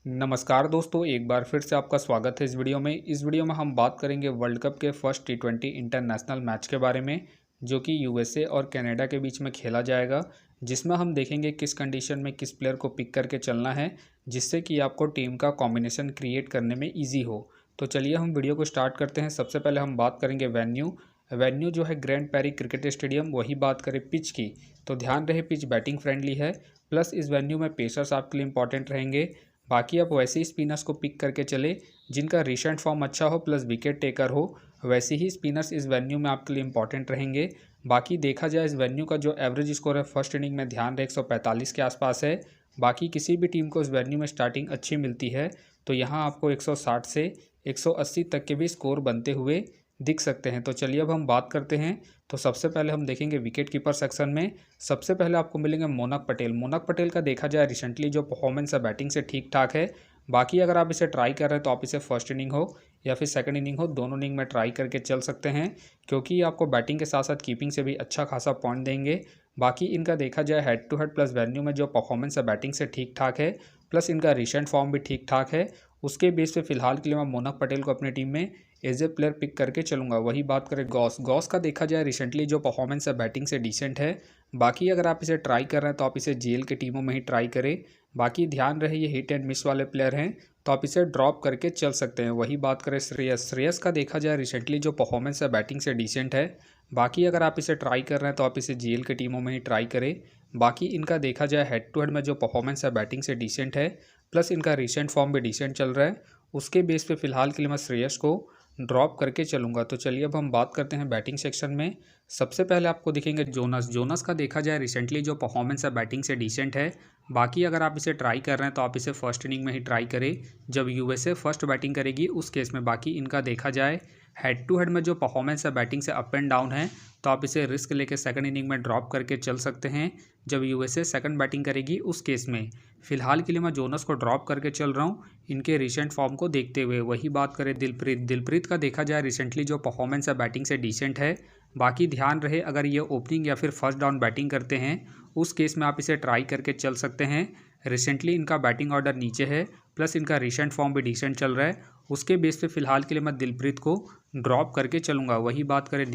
नमस्कार दोस्तों, एक बार फिर से आपका स्वागत है इस वीडियो में। इस वीडियो में हम बात करेंगे वर्ल्ड कप के फर्स्ट टी20 इंटरनेशनल मैच के बारे में, जो कि यूएसए और कनाडा के बीच में खेला जाएगा, जिसमें हम देखेंगे किस कंडीशन में किस प्लेयर को पिक करके चलना है, जिससे कि आपको टीम का कॉम्बिनेशन क्रिएट करने में ईजी हो। तो चलिए हम वीडियो को स्टार्ट करते हैं। सबसे पहले हम बात करेंगे वेन्यू जो है ग्रैंड पैरी क्रिकेट स्टेडियम। वही बात करें पिच की, तो ध्यान रहे पिच बैटिंग फ्रेंडली है, प्लस इस वेन्यू में पेसर्स आपके लिए इंपॉर्टेंट रहेंगे। बाकी आप वैसे ही स्पिनर्स को पिक करके चले जिनका रिसेंट फॉर्म अच्छा हो प्लस विकेट टेकर हो, वैसे ही स्पिनर्स इस वेन्यू में आपके लिए इंपॉर्टेंट रहेंगे। बाकी देखा जाए इस वेन्यू का जो एवरेज स्कोर है फर्स्ट इनिंग में ध्यान रहे 145 के आसपास है। बाकी किसी भी टीम को इस वेन्यू में स्टार्टिंग अच्छी मिलती है तो यहाँ आपको 160 से 180 तक के भी स्कोर बनते हुए दिख सकते हैं। तो चलिए अब हम बात करते हैं। तो सबसे पहले हम देखेंगे विकेट कीपर सेक्शन में। सबसे पहले आपको मिलेंगे मोनक पटेल का देखा जाए रिसेंटली जो परफॉर्मेंस है बैटिंग से ठीक ठाक है। बाकी अगर आप इसे ट्राई कर रहे हैं तो आप इसे फर्स्ट इनिंग हो या फिर सेकंड इनिंग हो, दोनों इनिंग में ट्राई करके चल सकते हैं, क्योंकि आपको बैटिंग के साथ साथ कीपिंग से भी अच्छा खासा पॉइंट देंगे। बाकी इनका देखा जाए head to head plus venue में जो परफॉर्मेंस है बैटिंग से ठीक ठाक है, प्लस इनका रिसेंट फॉर्म भी ठीक ठाक है। उसके बेस पे फिलहाल के लिए मैं मोनक पटेल को अपनी टीम में एज ए प्लेयर पिक करके चलूँगा। वही बात करें गॉस का देखा जाए रिसेंटली जो परफॉर्मेंस है बैटिंग से डिसेंट है। बाकी अगर आप इसे ट्राई कर रहे हैं तो आप इसे जेल के टीमों में ही ट्राई करें। बाकी ध्यान रहे ये हिट एंड मिस वाले प्लेयर हैं, तो आप इसे ड्रॉप करके चल सकते हैं। वही बात करें श्रेयस का देखा जाए रिसेंटली जो परफॉर्मेंस है बैटिंग से डिसेंट है। बाकी अगर आप इसे ट्राई कर रहे हैं तो आप इसे जेल के टीमों में ही ट्राई करें। बाकी इनका देखा जाए हेड टू हेड में जो परफॉर्मेंस है बैटिंग से डिसेंट है, प्लस इनका रिसेंट फॉर्म भी डिसेंट चल रहा है। उसके बेस पे फिलहाल के लिए मैं श्रेयस को ड्रॉप करके चलूँगा। तो चलिए अब हम बात करते हैं बैटिंग सेक्शन में। सबसे पहले आपको दिखेंगे जोनस का देखा जाए रिसेंटली जो परफॉर्मेंस है बैटिंग से डिसेंट है। बाकी अगर आप इसे ट्राई कर रहे हैं तो आप इसे फर्स्ट इनिंग में ही ट्राई करें जब यूएसए फर्स्ट बैटिंग करेगी उस केस में। बाकी इनका देखा जाए हेड टू हेड में जो परफॉर्मेंस है बैटिंग से अप एंड डाउन है, तो आप इसे रिस्क लेके सेकंड इनिंग में ड्रॉप करके चल सकते हैं जब यूएसए सेकंड बैटिंग करेगी उस केस में। फिलहाल के लिए मैं जोनस को ड्रॉप करके चल रहा हूँ इनके रिसेंट फॉर्म को देखते हुए। वही बात करें दिलप्रीत का देखा जाए रिसेंटली जो परफॉर्मेंस है बैटिंग से डिसेंट है। बाकी ध्यान रहे अगर ये ओपनिंग या फिर फर्स्ट डाउन बैटिंग करते हैं उस केस में आप इसे ट्राई करके चल सकते हैं। रिसेंटली इनका बैटिंग ऑर्डर नीचे है, प्लस इनका रिसेंट फॉर्म भी डिसेंट चल रहा है। उसके बेस पे फिलहाल के लिए मैं दिलप्रीत को ड्रॉप करके चलूँगा। वही बात करें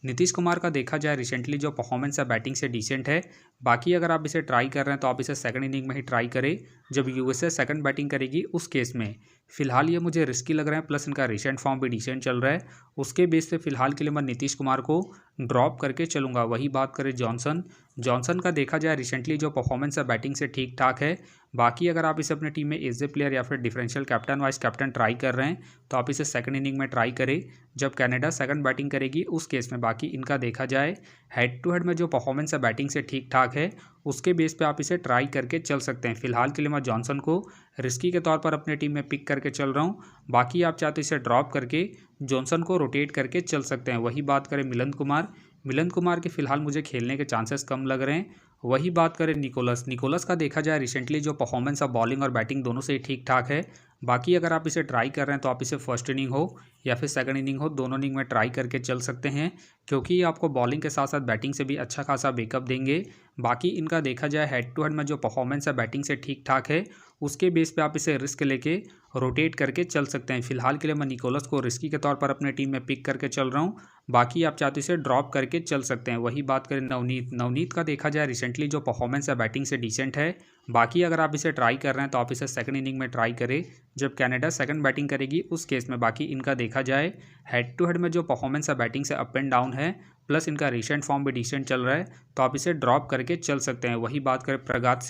नीतीश कुमार का देखा जाए रिसेंटली जो परफॉर्मेंस है बैटिंग से डिसेंट है। बाकी अगर आप इसे ट्राई कर रहे हैं तो आप इसे सेकंड इनिंग में ही ट्राई करें जब यूएसए सेकंड बैटिंग करेगी उस केस में। फिलहाल ये मुझे रिस्की लग रहा है, प्लस इनका रिसेंट फॉर्म भी डिसेंट चल रहा है। उसके बेस पे फिलहाल के लिए मैं नीतीश कुमार को ड्रॉप करके चलूँगा। वही बात करें जॉनसन का देखा जाए रिसेंटली जो परफॉर्मेंस है बैटिंग से ठीक ठाक है। बाकी अगर आप इसे अपने टीम में एज ए प्लेयर या फिर differential captain vice captain try कर रहे हैं तो आप इसे सेकंड इनिंग में ट्राई करें जब कनाडा सेकंड बैटिंग करेगी उस केस में। बाकी इनका देखा जाए हेड टू हेड में जो परफॉर्मेंस है बैटिंग से ठीक ठाक है, उसके बेस पे आप इसे ट्राई करके चल सकते हैं। फिलहाल के लिए मैं जॉनसन को रिस्की के तौर पर अपने टीम में पिक करके चल रहा हूँ। बाकी आप चाहे तो इसे ड्रॉप करके जॉनसन को रोटेट करके चल सकते हैं। वही बात करें मिलन कुमार के फिलहाल मुझे खेलने के चांसेस कम लग रहे हैं। वही बात करें निकोलस का देखा जाए रिसेंटली जो परफॉर्मेंस है बॉलिंग और बैटिंग दोनों से ही ठीक ठाक है। बाकी अगर आप इसे ट्राई कर रहे हैं तो आप इसे फर्स्ट इनिंग हो या फिर सेकंड इनिंग हो, दोनों इनिंग में ट्राई करके चल सकते हैं, क्योंकि आपको बॉलिंग के साथ साथ बैटिंग से भी अच्छा खासा बैकअप देंगे। बाकी इनका देखा जाए हेड टू हेड में जो परफॉर्मेंस है बैटिंग से ठीक ठाक है, उसके बेस पे आप इसे रिस्क लेके रोटेट करके चल सकते हैं। फिलहाल के लिए मैं निकोलस को रिस्की के तौर पर अपने टीम में पिक करके चल रहा हूँ। बाकी आप चाहते इसे ड्रॉप करके चल सकते हैं। वही बात करें नवनीत का देखा जाए रिसेंटली जो परफॉर्मेंस है बैटिंग से डिसेंट है। बाकी अगर आप इसे ट्राई कर रहे हैं तो आप इसे सेकंड इनिंग में ट्राई करें जब कनाडा सेकंड बैटिंग करेगी उस केस में। बाकी इनका देखा जाए हेड टू हेड में जो परफॉर्मेंस है बैटिंग से अप एंड डाउन है, प्लस इनका रिसेंट फॉर्म भी डिसेंट चल रहा है, तो आप इसे ड्रॉप करके चल सकते हैं। वही बात करें प्रगात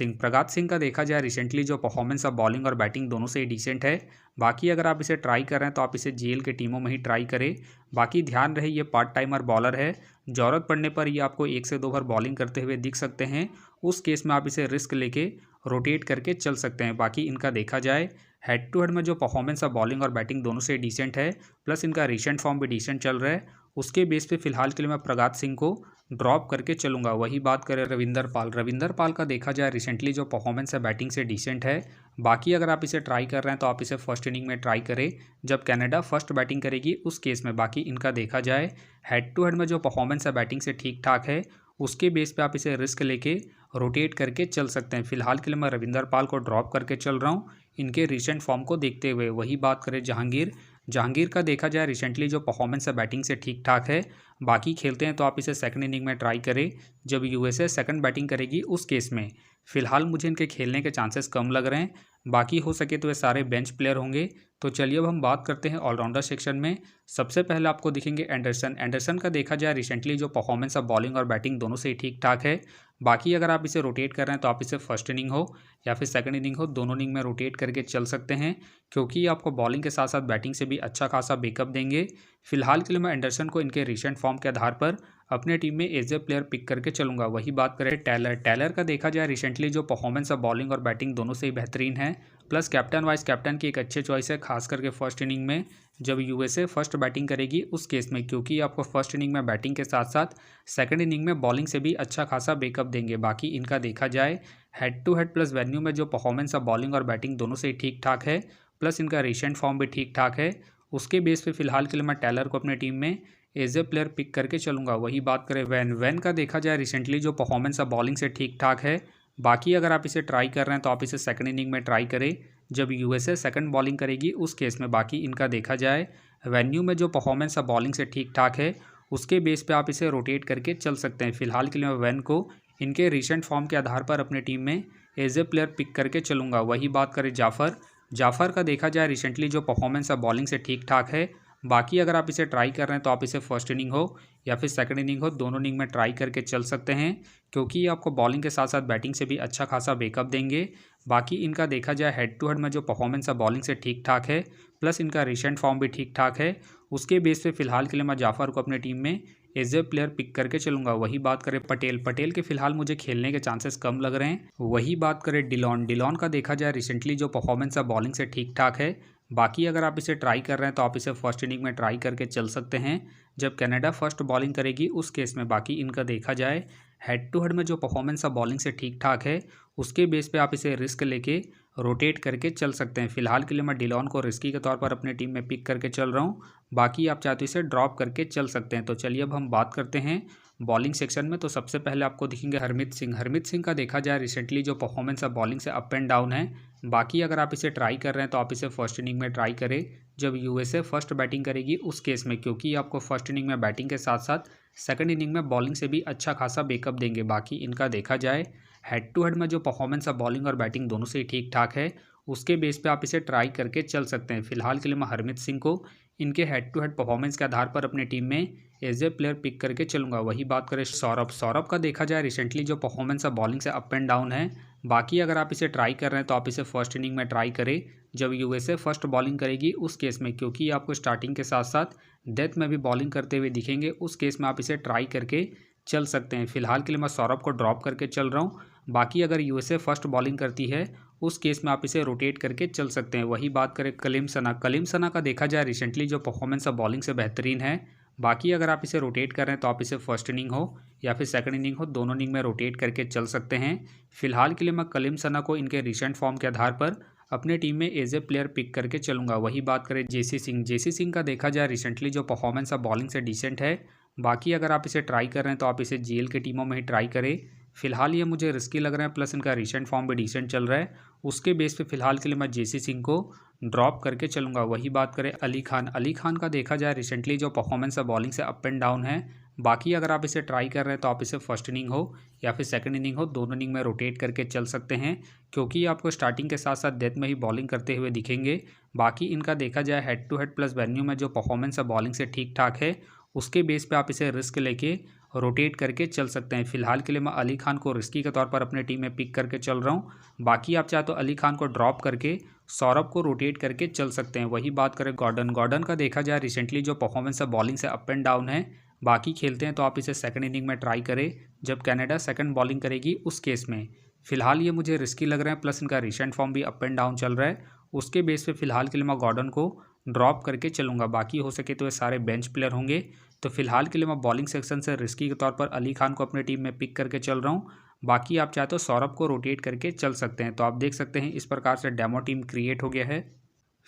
सिंह का देखा जाए रिसेंटली जो परफॉर्मेंस है बॉलिंग और बैटिंग दोनों से ही डिसेंट है। बाकी अगर आप इसे ट्राई कर रहे हैं तो आप इसे जेल के टीमों में ही ट्राई करें। बाकी ध्यान रहे ये पार्ट टाइमर बॉलर है, ज़रूरत पड़ने पर ये आपको 1 से 2 ओवर बॉलिंग करते हुए दिख सकते हैं। उस केस में आप इसे रिस्क लेके रोटेट करके चल सकते हैं। बाकी इनका देखा जाए हेड टू हेड में जो परफॉर्मेंस है बॉलिंग और बैटिंग दोनों से डिसेंट है, प्लस इनका रिसेंट फॉर्म भी डिसेंट चल रहा है। उसके बेस पे फिलहाल के लिए मैं प्रगात सिंह को ड्रॉप करके चलूँगा। वही बात करें रविंदर पाल का देखा जाए रिसेंटली जो परफॉर्मेंस है बैटिंग से डिसेंट है। बाकी अगर आप इसे ट्राई कर रहे हैं तो आप इसे फर्स्ट इनिंग में ट्राई करें जब कनाडा फर्स्ट बैटिंग करेगी उस केस में। बाकी इनका देखा जाए हेड टू हेड में जो परफॉर्मेंस है बैटिंग से ठीक ठाक है, उसके बेस पे आप इसे रिस्क लेके रोटेट करके चल सकते हैं। फिलहाल के लिए मैं रविंदर पाल को ड्रॉप करके चल रहा हूँ इनके रिसेंट फॉर्म को देखते हुए। वही बात करें जहांगीर, जहांगीर का देखा जाए रिसेंटली जो परफॉर्मेंस है बैटिंग से ठीक ठाक है। बाकी खेलते हैं तो आप इसे सेकंड इनिंग में ट्राई करें जब यूएसए सेकंड बैटिंग करेगी उस केस में। फिलहाल मुझे इनके खेलने के चांसेस कम लग रहे हैं, बाकी हो सके तो ये सारे बेंच प्लेयर होंगे। तो चलिए अब हम बात करते हैं ऑलराउंडर सेक्शन में। सबसे पहले आपको दिखेंगे एंडरसन। एंडरसन का देखा जाए रिसेंटली जो परफॉर्मेंस है बॉलिंग और बैटिंग दोनों से ही ठीक ठाक है। बाकी अगर आप इसे रोटेट कर रहे हैं तो आप इसे फर्स्ट इनिंग हो या फिर सेकंड इनिंग हो, दोनों इनिंग में रोटेट करके चल सकते हैं, क्योंकि आपको बॉलिंग के साथ साथ बैटिंग से भी अच्छा खासा बैकअप देंगे। फिलहाल के लिए मैं एंडरसन को इनके रिसेंट फॉर्म के आधार पर अपने टीम में एज ए प्लेयर पिक करके चलूंगा। वही बात करें टेलर, टेलर का देखा जाए रिसेंटली जो परफॉर्मेंस है बॉलिंग और बैटिंग दोनों से ही बेहतरीन है, प्लस कैप्टन वाइस कैप्टन की एक अच्छे चॉइस है, खास करके फर्स्ट इनिंग में जब यूएसए फर्स्ट बैटिंग करेगी उस केस में, क्योंकि आपको फर्स्ट इनिंग में बैटिंग के साथ साथ सेकंड इनिंग में बॉलिंग से भी अच्छा खासा बैकअप देंगे। बाकी इनका देखा जाए head to head plus venue में जो परफॉर्मेंस है बॉलिंग और बैटिंग दोनों से ही ठीक ठाक है, प्लस इनका रिसेंट फॉर्म भी ठीक ठाक है। उसके बेस पे फिलहाल के लिए मैं टेलर को अपने टीम में एज ए प्लेयर पिक करके चलूंगा। वही बात करें वैन, वैन का देखा जाए रिसेंटली जो परफॉर्मेंस है बॉलिंग से ठीक ठाक है। बाकी अगर आप इसे ट्राई कर रहे हैं तो आप इसे सेकंड इनिंग में ट्राई करें जब यूएसए सेकंड बॉलिंग करेगी उस केस में। बाकी इनका देखा जाए वेन्यू में जो परफॉर्मेंस है बॉलिंग से ठीक ठाक है, उसके बेस पे आप इसे रोटेट करके चल सकते हैं। फिलहाल के लिए मैं वैन को इनके रिसेंट फॉर्म के आधार पर अपने टीम में एज ए प्लेयर पिक करके चलूंगा। वही बात करें जाफ़र, जाफ़र का देखा जाए रिसेंटली जो परफॉर्मेंस है बॉलिंग से ठीक ठाक है। बाकी अगर आप इसे ट्राई कर रहे हैं तो आप इसे फर्स्ट इनिंग हो या फिर सेकंड इनिंग हो, दोनों इनिंग में ट्राई करके चल सकते हैं, क्योंकि ये आपको बॉलिंग के साथ साथ बैटिंग से भी अच्छा खासा बैकअप देंगे। बाकी इनका देखा जाए हेड टू हेड में जो परफॉर्मेंस है बॉलिंग से ठीक ठाक है, प्लस इनका रिसेंट फॉर्म भी ठीक ठाक है। उसके बेस पे फिलहाल के लिए मैं जाफ़र को अपने टीम में एज ए प्लेयर पिक करके चलूंगा। वही बात करें पटेल, पटेल के फिलहाल मुझे खेलने के चांसेस कम लग रहे हैं। वही बात करें डिलॉन, डिलॉन का देखा जाए रिसेंटली जो परफॉर्मेंस है बॉलिंग से ठीक ठाक है। बाकी अगर आप इसे ट्राई कर रहे हैं तो आप इसे फर्स्ट इनिंग में ट्राई करके चल सकते हैं जब कनाडा फर्स्ट बॉलिंग करेगी उस केस में। बाकी इनका देखा जाए हेड टू हेड में जो परफॉर्मेंस है बॉलिंग से ठीक ठाक है, उसके बेस पे आप इसे रिस्क लेके रोटेट करके चल सकते हैं। फिलहाल के लिए मैं डिलॉन को रिस्की के तौर पर अपने टीम में पिक करके चल रहा हूँ। बाकी आप चाहे तो इसे ड्रॉप करके चल सकते हैं। तो चलिए अब हम बात करते हैं बॉलिंग सेक्शन में। तो सबसे पहले आपको दिखेंगे हरमीत सिंह। हरमीत सिंह का देखा जाए रिसेंटली जो परफॉर्मेंस है बॉलिंग से अप एंड डाउन है। बाकी अगर आप इसे ट्राई कर रहे हैं तो आप इसे फर्स्ट इनिंग में ट्राई करें जब यूएसए फर्स्ट बैटिंग करेगी उस केस में, क्योंकि आपको फर्स्ट इनिंग में बैटिंग के साथ साथ सेकंड इनिंग में बॉलिंग से भी अच्छा खासा बैकअप देंगे। बाकी इनका देखा जाए हेड टू हेड में जो परफॉर्मेंस है बॉलिंग और बैटिंग दोनों से ही ठीक ठाक है, उसके बेस पे आप इसे ट्राई करके चल सकते हैं। फिलहाल के लिए मैं हरमीत सिंह को इनके हेड टू हेड परफॉर्मेंस के आधार पर अपनी टीम में एज ए प्लेयर पिक करके चलूंगा। वही बात करें सौरभ, सौरभ का देखा जाए रिसेंटली जो परफॉर्मेंस है बॉलिंग से अप एंड डाउन है। बाकी अगर आप इसे ट्राई कर रहे हैं तो आप इसे फर्स्ट इनिंग में ट्राई करें जब यूएसए फर्स्ट बॉलिंग करेगी उस केस में, क्योंकि आपको स्टार्टिंग के साथ साथ डेथ में भी बॉलिंग करते हुए दिखेंगे। उस केस में आप इसे ट्राई करके चल सकते हैं। फिलहाल के लिए मैं सौरभ को ड्रॉप करके चल रहा हूँ। बाकी अगर यूएसए फर्स्ट बॉलिंग करती है उस केस में आप इसे रोटेट करके चल सकते हैं। वही बात करें कलीम सना, कलीम सना का देखा जाए रिसेंटली जो परफॉर्मेंस है बॉलिंग से बेहतरीन है। बाकी अगर आप इसे रोटेट कर रहे हैं तो आप इसे फर्स्ट इनिंग हो या फिर सेकंड इनिंग हो, दोनों इनिंग में रोटेट करके चल सकते हैं। फिलहाल के लिए मैं कलीम सना को इनके रिसेंट फॉर्म के आधार पर अपने टीम में एज ए प्लेयर पिक करके चलूंगा। वही बात करें जेसी सिंह, जेसी सिंह का देखा जाए रिसेंटली जो परफॉर्मेंस है बॉलिंग से डिसेंट है। बाकी अगर आप इसे ट्राई कर रहे हैं तो आप इसे जीएल की टीमों में ही ट्राई करें। फिलहाल ये मुझे रिस्की लग रहे हैं, प्लस इनका रिसेंट फॉर्म भी डिसेंट चल रहा है। उसके बेस पे फिलहाल के लिए मैं जेसी सिंह को ड्रॉप करके चलूंगा। वही बात करें अली खान, अली खान का देखा जाए रिसेंटली जो परफॉर्मेंस है बॉलिंग से अप एंड डाउन है। बाकी अगर आप इसे ट्राई कर रहे हैं तो आप इसे फर्स्ट इनिंग हो या फिर सेकंड इनिंग हो, दोनों इनिंग में रोटेट करके चल सकते हैं, क्योंकि आपको स्टार्टिंग के साथ साथ डेथ में ही बॉलिंग करते हुए दिखेंगे। बाकी इनका देखा जाए head to head plus venue में जो परफॉर्मेंस है बॉलिंग से ठीक ठाक है, उसके बेस पे आप इसे रिस्क लेके रोटेट करके चल सकते हैं। फिलहाल के लिए मैं अली खान को रिस्की के तौर पर अपने टीम में पिक करके चल रहा हूँ। बाकी आप चाहे तो अली खान को ड्रॉप करके सौरभ को रोटेट करके चल सकते हैं। वही बात करें गॉर्डन, गॉर्डन का देखा जाए रिसेंटली जो परफॉर्मेंस है बॉलिंग से अप एंड डाउन है। बाकी खेलते हैं तो आप इसे सेकंड इनिंग में ट्राई करें जब कनाडा सेकंड बॉलिंग करेगी उस केस में। फिलहाल ये मुझे रिस्की लग रहे हैं, प्लस इनका रिसेंट फॉर्म भी अप एंड डाउन चल रहा है। उसके बेस पे फिलहाल के लिए मैं गॉर्डन को ड्रॉप करके चलूंगा। बाकी हो सके तो ये सारे बेंच प्लेयर होंगे। तो फिलहाल के लिए मैं बॉलिंग सेक्शन से रिस्की के तौर पर अली खान को अपने टीम में पिक करके चल रहा हूँ। बाकी आप चाहे तो सौरभ को रोटेट करके चल सकते हैं। तो आप देख सकते हैं इस प्रकार से डेमो टीम क्रिएट हो गया है।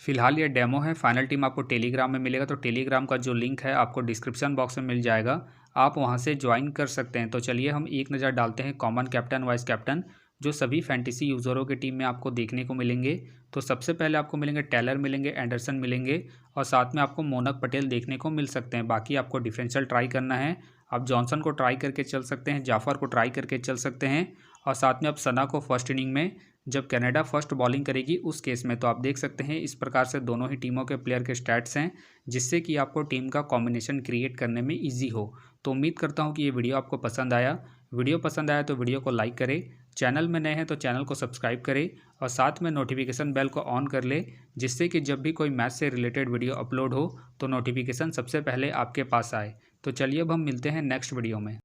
फिलहाल ये डेमो है, फाइनल टीम आपको टेलीग्राम में मिलेगा। तो टेलीग्राम का जो लिंक है आपको डिस्क्रिप्शन बॉक्स में मिल जाएगा, आप वहां से ज्वाइन कर सकते हैं। तो चलिए हम एक नज़र डालते हैं कॉमन कैप्टन वाइस कैप्टन जो सभी फैंटेसी यूज़रों की टीम में आपको देखने को मिलेंगे। तो सबसे पहले आपको मिलेंगे टेलर मिलेंगे, एंडरसन मिलेंगे और साथ में आपको मोनक पटेल देखने को मिल सकते हैं। बाकी आपको डिफरेंशियल ट्राई करना है। आप जॉनसन को ट्राई करके चल सकते हैं, जाफर को ट्राई करके चल सकते हैं और साथ में आप सना को फर्स्ट इनिंग में जब कनाडा फर्स्ट बॉलिंग करेगी उस केस में। तो आप देख सकते हैं इस प्रकार से दोनों ही टीमों के प्लेयर के स्टैट्स हैं, जिससे कि आपको टीम का कॉम्बिनेशन क्रिएट करने में ईजी हो। तो उम्मीद करता हूँ कि ये वीडियो आपको पसंद आया। वीडियो पसंद आया तो वीडियो को लाइक करें, चैनल में नए हैं तो चैनल को सब्सक्राइब करें और साथ में नोटिफिकेशन बेल को ऑन कर ले, जिससे कि जब भी कोई मैच से रिलेटेड वीडियो अपलोड हो तो नोटिफिकेशन सबसे पहले आपके पास आए। तो चलिए अब हम मिलते हैं नेक्स्ट वीडियो में।